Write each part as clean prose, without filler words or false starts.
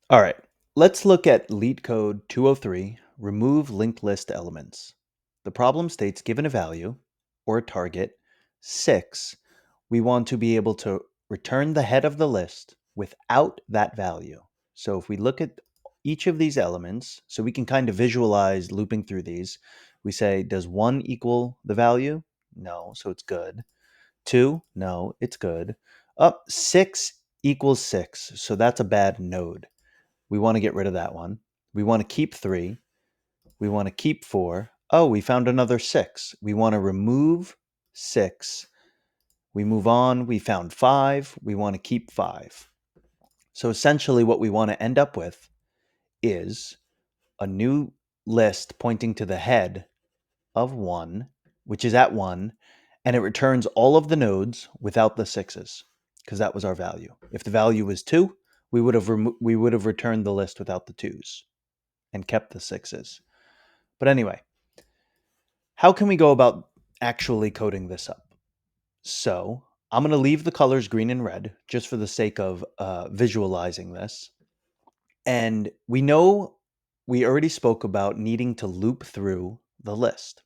All right, let's look at Leetcode 203, remove linked list elements. The problem states given a value or a target 6, we want to be able to return the head of the list without that value. So if we look at each of these elements, so we can kind of visualize looping through these, we say, does 1 equal the value? No, so it's good. 2, no, it's good. Up 6 equals 6, so that's a bad node. We want to get rid of that one. We want to keep 3. We want to keep 4. Oh, we found another 6. We want to remove 6. We move on. We found 5. We want to keep 5. So essentially, what we want to end up with is a new list pointing to the head of 1, which is at 1, and it returns all of the nodes without the 6s, because that was our value. If the value was 2, we would have returned the list without the 2s and kept the 6s. But anyway, how can we go about actually coding this up? So I'm going to leave the colors green and red just for the sake of visualizing this. And we know we already spoke about needing to loop through the list.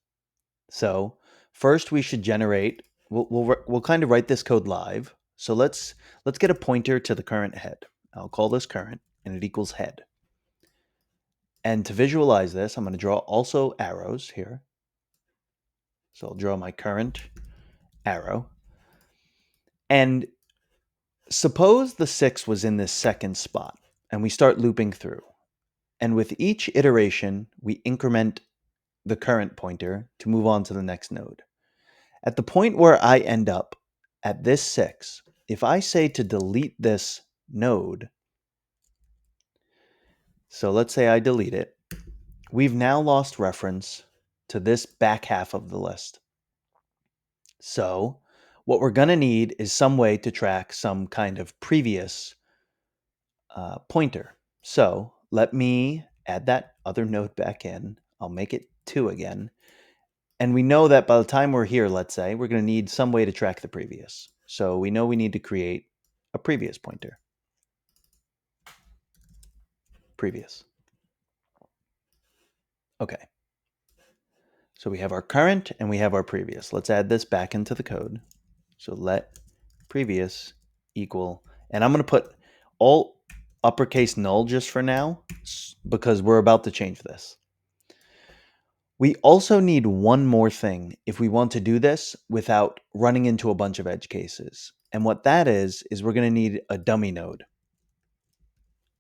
So first we should generate, we'll kind of write this code live. So let's get a pointer to the current head. I'll call this current and it equals head. And to visualize this, I'm going to draw also arrows here. So I'll draw my current arrow. And suppose the 6 was in this second spot and we start looping through. And with each iteration, we increment the current pointer to move on to the next node. At the point where I end up at this 6, if I say to delete this node, so let's say I delete it, we've now lost reference to this back half of the list. So what we're going to need is some way to track some kind of previous pointer. So let me add that other node back in. I'll make it 2 again. And we know that by the time we're here, let's say, we're going to need some way to track the previous. So we know we need to create a previous pointer. Previous. Okay. So we have our current and we have our previous. Let's add this back into the code. So let previous equal, and I'm going to put all uppercase null just for now because we're about to change this. We also need one more thing if we want to do this without running into a bunch of edge cases. And what that is we're going to need a dummy node.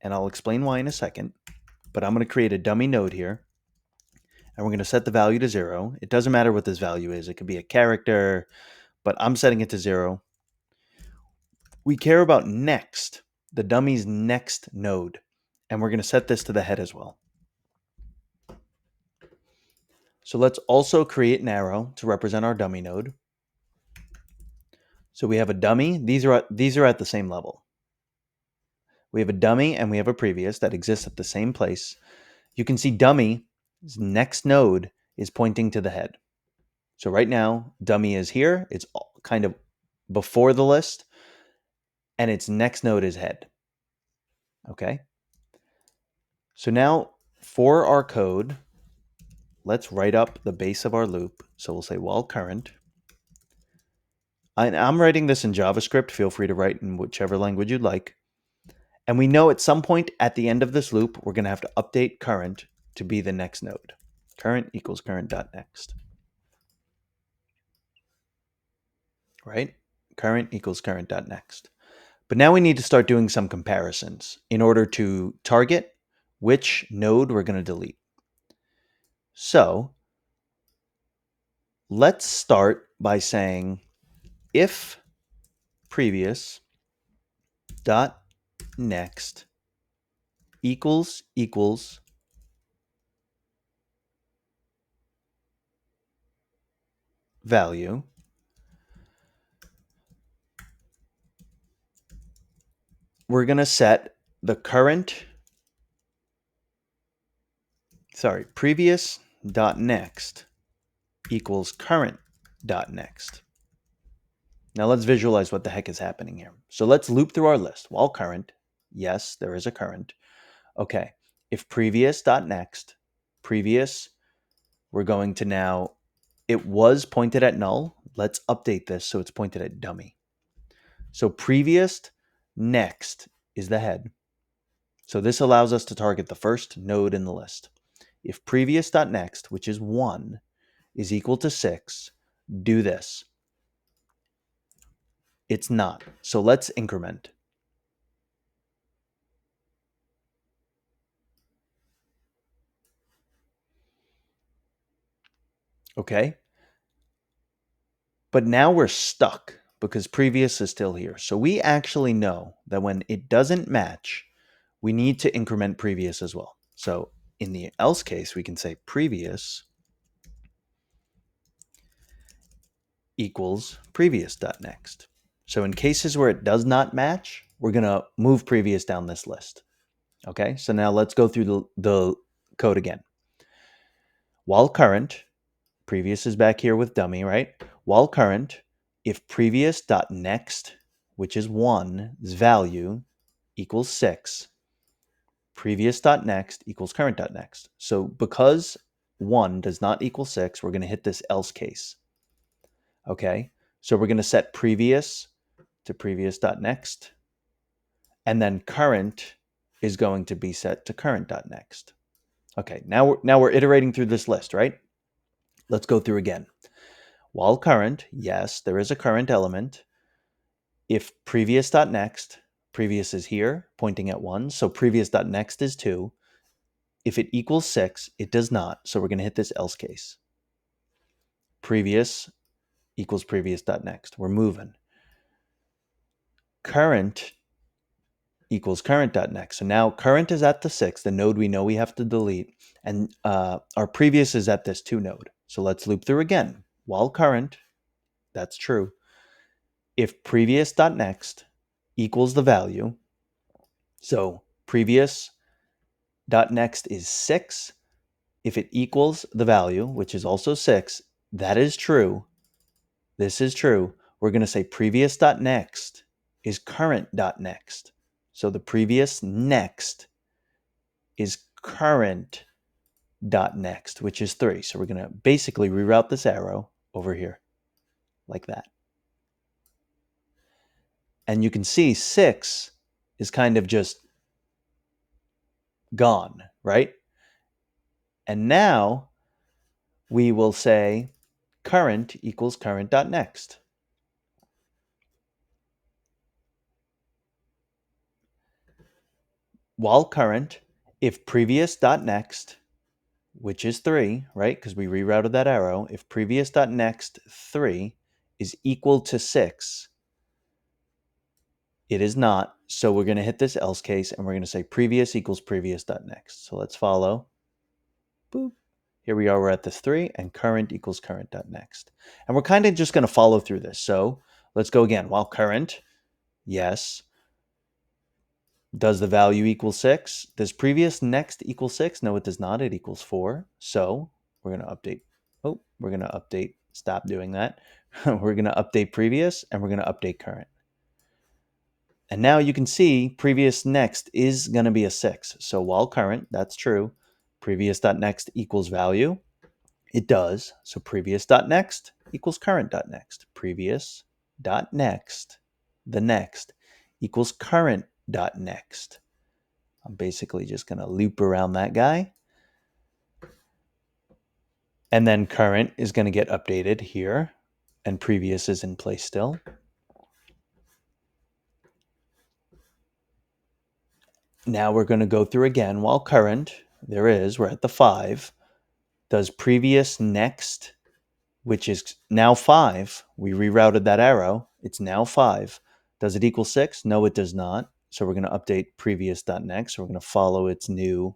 And I'll explain why in a second, but I'm going to create a dummy node here. And we're going to set the value to 0. It doesn't matter what this value is. It could be a character, but I'm setting it to 0. We care about next, the dummy's next node. And we're going to set this to the head as well. So let's also create an arrow to represent our dummy node. So we have a dummy. These are at the same level. We have a dummy and we have a previous that exists at the same place. You can see dummy's next node is pointing to the head. So right now, dummy is here. It's kind of before the list, and its next node is head. Okay. So now for our code, let's write up the base of our loop. So we'll say while current. I'm writing this in JavaScript. Feel free to write in whichever language you'd like. And we know at some point at the end of this loop, we're going to have to update current to be the next node. Current equals current.next. Right? Current equals current.next. But now we need to start doing some comparisons in order to target which node we're going to delete. So let's start by saying if previous dot next equals value, we're going to set the previous dot next equals current dot next. Now let's visualize what the heck is happening here. So let's loop through our list. While current, yes, there is a current. Okay, if previous.next, previous, we're going to now, it was pointed at null. Let's update this so it's pointed at dummy. So previous next is the head. So this allows us to target the first node in the list. If previous.next, which is 1, is equal to 6, do this. It's not. So let's increment. Okay? But now we're stuck because previous is still here. So we actually know that when it doesn't match, we need to increment previous as well. So in the else case, we can say previous equals previous.next. So in cases where it does not match, we're going to move previous down this list. Okay, so now let's go through the code again. While current, previous is back here with dummy, right? While current, if previous.next, which is 1's value equals 6, previous.next equals current.next. So because 1 does not equal 6, we're going to hit this else case. Okay, so we're going to set previous to previous.next, and then current is going to be set to current.next. Okay, now we're iterating through this list, right? Let's go through again. While current, yes, there is a current element. If previous.next, previous is here, pointing at 1, so previous.next is 2. If it equals 6, it does not, so we're going to hit this else case. Previous equals previous.next. We're moving. Current equals current.next. So now current is at the 6, the node we know we have to delete, and our previous is at this 2 node. So let's loop through again. While current, that's true. If previous.next equals the value, so previous.next is 6, if it equals the value, which is also 6, that is true. This is true. We're going to say previous.next is current.next. So the previous next is current.next, which is 3. So we're going to basically reroute this arrow over here like that. And you can see 6 is kind of just gone, right? And now we will say current equals current.next. While current, if previous.next, which is 3, right? Because we rerouted that arrow, if previous.next 3 is equal to 6, it is not. So we're going to hit this else case and we're going to say previous equals previous.next. So let's follow. Boop. Here we are, we're at this 3, and current equals current.next. And we're kind of just going to follow through this. So let's go again. While current, yes. Does the value equal 6? Does previous next equal 6? No, it does not. It equals 4. So we're going to update. Oh, we're going to update. Stop doing that. We're going to update previous, and we're going to update current. And now you can see previous next is going to be a 6. So while current, that's true. Previous.next equals value. It does. So previous.next equals current.next. Previous.next, the next, equals current.next. I'm basically just going to loop around that guy. And then current is going to get updated here. And previous is in place still. Now we're going to go through again. While current, we're at the 5. Does previous next, which is now 5, we rerouted that arrow. It's now 5. Does it equal 6? No, it does not. So we're going to update previous.next. So we're going to follow its new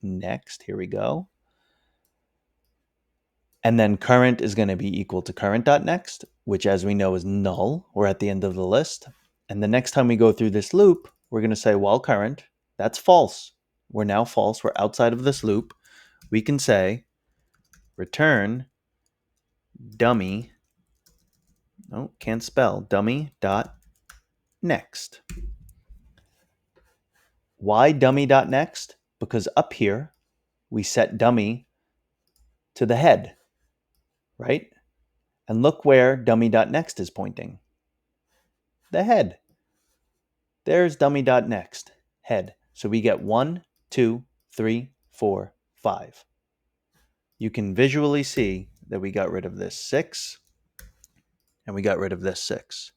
next. Here we go. And then current is going to be equal to current.next, which as we know is null. We're at the end of the list. And the next time we go through this loop, we're going to say while current, that's false. We're now false. We're outside of this loop. We can say return dummy. Oh, can't spell. Dummy dot next. Why dummy.next? Because up here, we set dummy to the head, right? And look where dummy.next is pointing. The head. There's dummy.next, head. So we get 1, 2, 3, 4, 5. You can visually see that we got rid of this 6 and we got rid of this 6.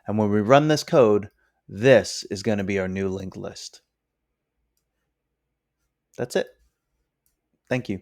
And when we run this code, this is going to be our new linked list. That's it. Thank you.